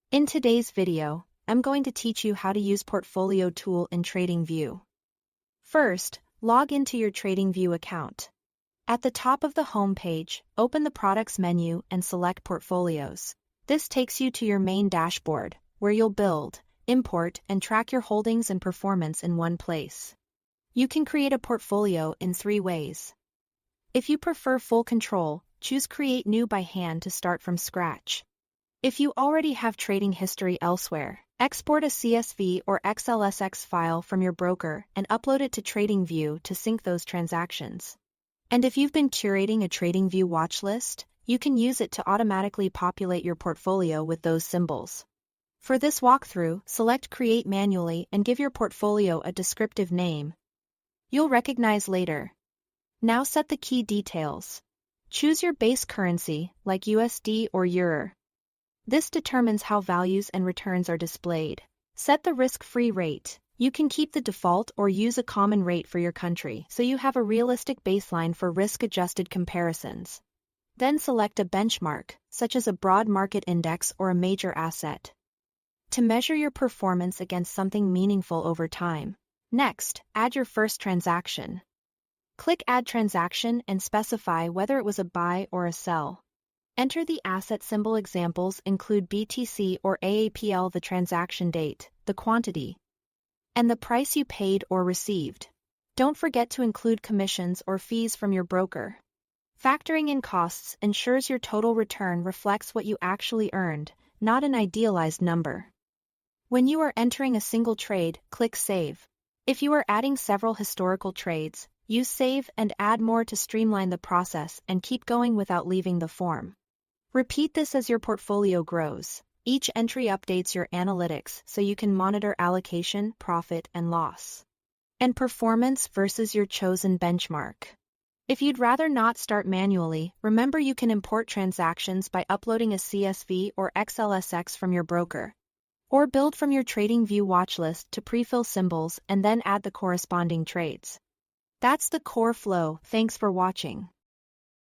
In today's video, I'm going to teach you how to use Portfolio tool in TradingView. First, log into your TradingView account. At the top of the home page, open the Products menu and select Portfolios. This takes you to your main dashboard, where you'll build, import, and track your holdings and performance in one place. You can create a portfolio in 3 ways. If you prefer full control, choose Create New by hand to start from scratch. If you already have trading history elsewhere, export a CSV or XLSX file from your broker and upload it to TradingView to sync those transactions. And if you've been curating a TradingView watch list, you can use it to automatically populate your portfolio with those symbols. For this walkthrough, select Create manually and give your portfolio a descriptive name you'll recognize later. Now set the key details. Choose your base currency, like USD or Euro. This determines how values and returns are displayed. Set the risk-free rate. You can keep the default or use a common rate for your country so you have a realistic baseline for risk-adjusted comparisons. Then select a benchmark, such as a broad market index or a major asset, to measure your performance against something meaningful over time. Next, add your first transaction. Click Add Transaction and specify whether it was a buy or a sell. Enter the asset symbol. Examples include BTC or AAPL, the transaction date, the quantity, and the price you paid or received. Don't forget to include commissions or fees from your broker. Factoring in costs ensures your total return reflects what you actually earned, not an idealized number. When you are entering a single trade, click Save. If you are adding several historical trades, use Save and add more to streamline the process and keep going without leaving the form. Repeat this as your portfolio grows. Each entry updates your analytics so you can monitor allocation, profit, and loss, and performance versus your chosen benchmark. If you'd rather not start manually, remember you can import transactions by uploading a CSV or XLSX from your broker, or build from your TradingView watchlist to pre-fill symbols and then add the corresponding trades. That's the core flow. Thanks for watching.